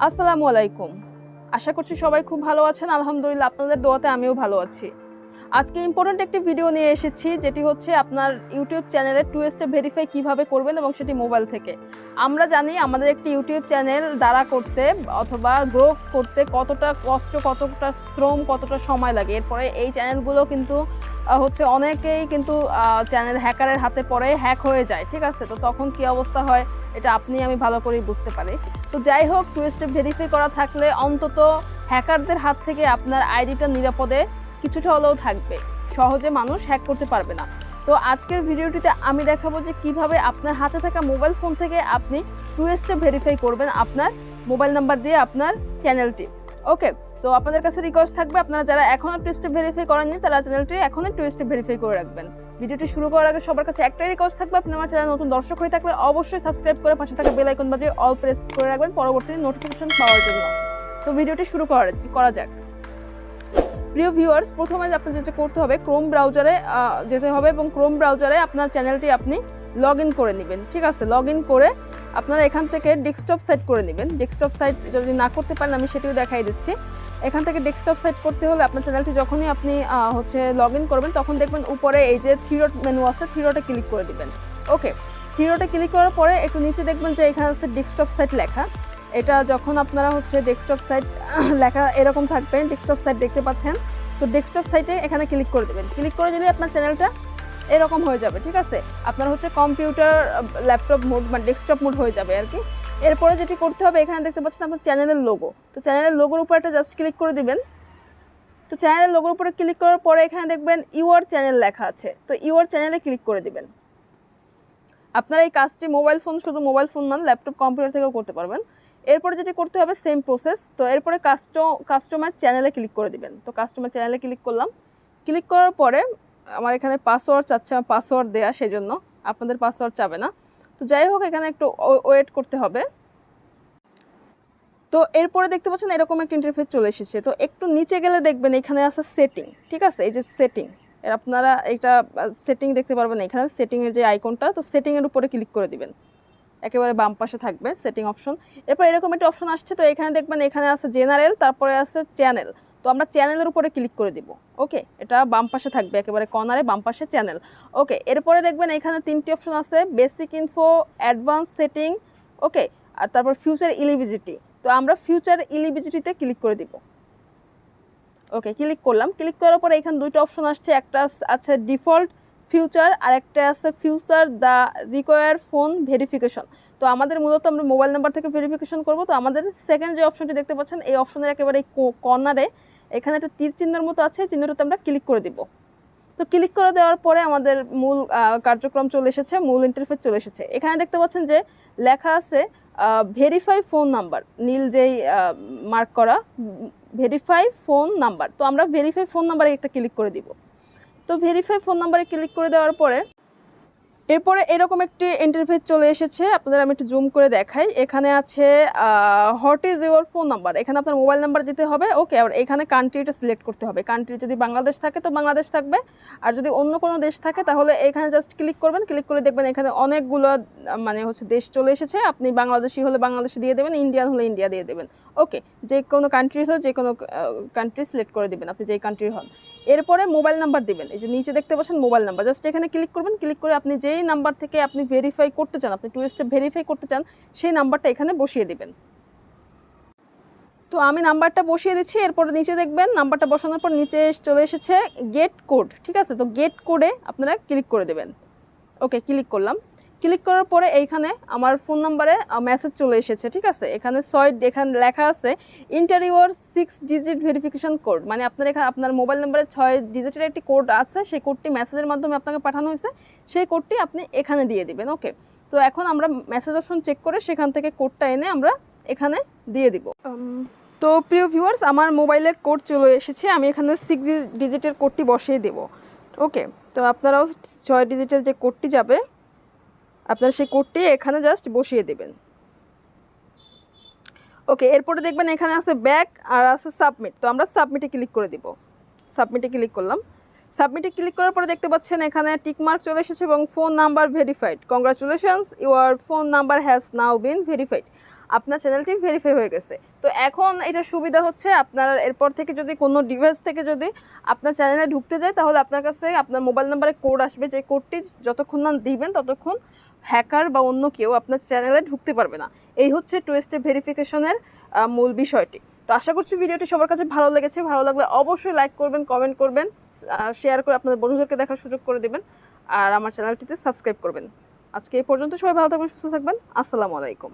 আসসালামু আলাইকুম। আশা করছি সবাই খুব ভালো আছেন। আলহামদুলিল্লাহ আপনাদের দোয়াতে আমিও ভালো আছি। আজকে ইম্পর্টেন্ট একটি ভিডিও নিয়ে এসেছি, যেটি হচ্ছে আপনার ইউটিউব চ্যানেলে 2 স্টেপ ভেরিফাই কিভাবে করবেন এবং সেটি মোবাইল থেকে। আমরা জানি আমাদের একটি ইউটিউব চ্যানেল দাঁড়া করতে অথবা গ্রো করতে কতটা কষ্ট, কতটা শ্রম, কতটা সময় লাগে। এরপরে এই চ্যানেলগুলো কিন্তু হচ্ছে অনেকেই কিন্তু চ্যানেল হ্যাকারের হাতে পড়ে হ্যাক হয়ে যায়, ঠিক আছে? তো তখন কি অবস্থা হয় এটা আপনি আমি ভালো করেই বুঝতে পারি। তো যাই হোক, 2 স্টেপ ভেরিফাই করা থাকলে অন্তত হ্যাকারদের হাত থেকে আপনার আইডিটা নিরাপদে কিছুটা হলেও থাকবে, সহজে মানুষ হ্যাক করতে পারবে না। তো আজকের ভিডিওটিতে আমি দেখাবো যে কিভাবে আপনার হাতে থাকা মোবাইল ফোন থেকে আপনি 2 স্টেপ ভেরিফাই করবেন আপনার মোবাইল নাম্বার দিয়ে আপনার চ্যানেলটি। ওকে, তো আপনাদের কাছে রিকোয়েস্ট থাকবে, আপনারা যারা এখনও 2 স্টেপ ভেরিফাই করেননি তারা চ্যানেলটি এখনই 2 স্টেপ ভেরিফাই করে রাখবেন। ভিডিওটি শুরু করার আগে সবার কাছে একটাই রিকোয়েস্ট থাকবে, আপনি আমার চ্যানেল নতুন দর্শক হয়ে থাকলে অবশ্যই সাবস্ক্রাইব করে পাশে থাকা বেল আইকন বাজিয়ে অল প্রেস করে রাখবেন পরবর্তী নোটিফিকেশন পাওয়ার জন্য। তো ভিডিওটি শুরু করা যাক। প্রিয় ভিউয়ার্স, প্রথমে আপনার যেটা করতে হবে, ক্রোম ব্রাউজারে যেতে হবে এবং ক্রোম ব্রাউজারে আপনার চ্যানেলটি আপনি লগ ইন করে নেবেন, ঠিক আছে? লগ ইন করে আপনারা এখান থেকে ডেস্কটপ সেট করে নেবেন। ডেস্কটপ সাইট যদি না করতে পারেন আমি সেটিও দেখাই দিচ্ছি। এখান থেকে ডেস্কটপ সেট করতে হলে আপনার চ্যানেলটি যখনই আপনি হচ্ছে লগ ইন করবেন তখন দেখবেন উপরে এই যে থ্রি ডট মেনু আছে, থ্রি ডটে ক্লিক করে দিবেন। ওকে, থ্রি ডটে ক্লিক করার পরে একটু নিচে দেখবেন যে এখানে আছে ডেস্কটপ সাইট লেখা। এটা যখন আপনারা হচ্ছে ডেস্কটপ সাইট লেখা এরকম থাকবে, ডেস্কটপ সাইট দেখতে পাচ্ছেন, তো ডেস্কটপ সাইটে এখানে ক্লিক করে দেবেন। ক্লিক করে দিলে আপনার চ্যানেলটা এরকম হয়ে যাবে, ঠিক আছে? আপনার হচ্ছে কম্পিউটার, ল্যাপটপ মোড বা ডেস্কটপ মোড হয়ে যাবে আর কি। এরপরে যেটি করতে হবে, এখানে দেখতে পাচ্ছেন আপনার চ্যানেলের লোগো, তো চ্যানেলের লোগোর উপর একটা জাস্ট ক্লিক করে দিবেন। তো চ্যানেলের লোগোর উপরে ক্লিক করার পরে এখানে দেখবেন ইউর চ্যানেল লেখা আছে, তো ইউর চ্যানেলে ক্লিক করে দিবেন। আপনারা এই কাজটি মোবাইল ফোন, শুধু মোবাইল ফোন না, ল্যাপটপ কম্পিউটার থেকেও করতে পারবেন। এরপরে যেটি করতে হবে সেম প্রসেস। তো এরপরে কাস্টমার চ্যানেলে ক্লিক করে দিবেন। তো কাস্টমার চ্যানেলে ক্লিক করলাম। ক্লিক করার পরে আমার এখানে পাসওয়ার্ড চাচ্ছে, আমার পাসওয়ার্ড দেয়া, সেই জন্য আপনাদের পাসওয়ার্ড চাবে না। তো যাই হোক, এখানে একটু ওয়েট করতে হবে। তো এরপরে দেখতে পাচ্ছেন এরকম একটা ইন্টারফেস চলে এসেছে। তো একটু নিচে গেলে দেখবেন এখানে আছে সেটিং, ঠিক আছে? এই যে সেটিং, আপনারা এটা সেটিং দেখতে পারবেন এখানে, সেটিংয়ের যে আইকনটা, তো সেটিংয়ের উপরে ক্লিক করে দিবেন। একেবারে বাম পাশে থাকবে সেটিং অপশন। এরপর এরকম একটা অপশন আসছে, তো এখানে দেখবেন এখানে আছে জেনারেল, তারপরে আছে চ্যানেল। তো আমরা চ্যানেলের উপরে ক্লিক করে দিব। ওকে, এটা বাম পাশে থাকবে, একেবারে কর্নারে বাম পাশে চ্যানেল। ওকে, এরপরে দেখবেন এখানে 3টি অপশন আছে, বেসিক ইনফো, অ্যাডভান্স সেটিং, ওকে, আর তারপর ফিউচার এলিজিবিলিটি। তো আমরা ফিউচার এলিজিবিলিটিতে ক্লিক করে দিব। ওকে, ক্লিক করলাম। ক্লিক করার পরে এখানে 2টা অপশন আসছে, একটা আছে ডিফল্ট ফিউচার আর একটা আছে future the require phone verification. তো আমাদের মূলত আমরা মোবাইল নাম্বার থেকে ভেরিফিকেশন করব। তো আমাদের সেকেন্ড যে অপশনটি দেখতে পাচ্ছেন, এই অপশনের একেবারে কর্নারে এখানে একটা তীর চিহ্নের মতো আছে, চিহ্নটাতে আমরা ক্লিক করে দিব। তো ক্লিক করে দেওয়ার পরে আমাদের মূল কার্যক্রম চলে এসেছে, মূল ইন্টারফেস চলে এসেছে। এখানে দেখতে পাচ্ছেন যে লেখা আছে ভেরিফাই ফোন নাম্বার, নীল যেই মার্ক করা ভেরিফাই ফোন নাম্বার। তো আমরা ভেরিফাই ফোন নাম্বারে একটা ক্লিক করে দিব। তো ভেরিফাই ফোন নাম্বারে ক্লিক করে দেওয়ার পরে এরপরে এরকম একটি ইন্টারফেস চলে এসেছে। আপনাদের আমি একটু জুম করে দেখাই। এখানে আছে what is your phone number, এখানে আপনার মোবাইল নাম্বার দিতে হবে। ওকে, আর এখানে কান্ট্রিটা সিলেক্ট করতে হবে। কান্ট্রি যদি বাংলাদেশ থাকে তো বাংলাদেশ থাকবে, আর যদি অন্য কোনো দেশ থাকে তাহলে এখানে জাস্ট ক্লিক করবেন। ক্লিক করে দেখবেন এখানে অনেকগুলো মানে হচ্ছে দেশ চলে এসেছে। আপনি বাংলাদেশি হলে বাংলাদেশি দিয়ে দেবেন, ইন্ডিয়ান হলে ইন্ডিয়া দিয়ে দেবেন। ওকে, যে কোনো কান্ট্রি হলে যে কোনো কান্ট্রি সিলেক্ট করে দেবেন আপনি যেই কান্ট্রির হন। এরপরে মোবাইল নাম্বার দিবেন, এই যে নিচে দেখতে পাচ্ছেন মোবাইল নাম্বার, জাস্ট এখানে ক্লিক করবেন। ক্লিক করে আপনি যেই নাম্বার থেকে আপনি ভেরিফাই করতে চান, আপনি 2 স্টেপ ভেরিফাই করতে চান, সেই নাম্বারটা এখানে বসিয়ে দিবেন। তো আমি নাম্বারটা বসিয়ে দিচ্ছি। এরপর নিচে দেখবেন নাম্বারটা বসানোর পর নিচে চলে এসেছে গেট কোড, ঠিক আছে? তো গেট কোডে আপনারা ক্লিক করে দেবেন। ওকে, ক্লিক করলাম। ক্লিক করার পরে এইখানে আমার ফোন নাম্বারে মেসেজ চলে এসেছে, ঠিক আছে? এখানে এখানে লেখা আছে inter your 6 digit verification code, মানে আপনার এখানে আপনার মোবাইল নাম্বারে 6 ডিজিটের একটি কোড আছে, সেই কোডটি মেসেজের মাধ্যমে আপনাকে পাঠানো হয়েছে, সেই কোডটি আপনি এখানে দিয়ে দিবেন। ওকে, তো এখন আমরা মেসেজ অপশন চেক করে সেখান থেকে কোডটা এনে আমরা এখানে দিয়ে দিব। তো প্রিয় ভিউয়ার্স, আমার মোবাইলে কোড চলে এসেছে, আমি এখানে 6 ডিজিটের কোডটি বসিয়ে দেব। ওকে, তো আপনারাও 6 ডিজিটের যে কোডটি যাবে আপনারা সেই কোডটি এখানে জাস্ট বসিয়ে দেবেন। ওকে, এরপরে দেখবেন এখানে আছে ব্যাক আর আছে সাবমিট। তো আমরা সাবমিটে ক্লিক করে দিব। সাবমিটে ক্লিক করলাম। সাবমিটে ক্লিক করার পরে দেখতে পাচ্ছেন এখানে টিক মার্ক চলে এসেছে এবং phone number verified. Congratulations, your phone number has now bin verified. আপনার চ্যানেলটি ভেরিফাই হয়ে গেছে। তো এখন এটা সুবিধা হচ্ছে আপনার এরপর থেকে যদি কোনো ডিভাইস থেকে যদি আপনার চ্যানেলে ঢুকতে যায় তাহলে আপনার কাছে আপনার মোবাইল নাম্বারে কোড আসবে, যে কোডটি যতক্ষণ না দিবেন ততক্ষণ হ্যাকার বা অন্য কেউ আপনার চ্যানেলে ঢুকতে পারবে না। এই হচ্ছে টু স্টেপ ভেরিফিকেশনের মূল বিষয়টি। তো আশা করছি ভিডিওটি সবার কাছে ভালো লেগেছে। ভালো লাগলে অবশ্যই লাইক করবেন, কমেন্ট করবেন, শেয়ার করে আপনাদের বন্ধুদেরকে দেখার সুযোগ করে দেবেন, আর আমার চ্যানেলটিতে সাবস্ক্রাইব করবেন। আজকে এই পর্যন্ত, সবাই ভালো থাকবেন, সুস্থ থাকবেন। আসসালামু আলাইকুম।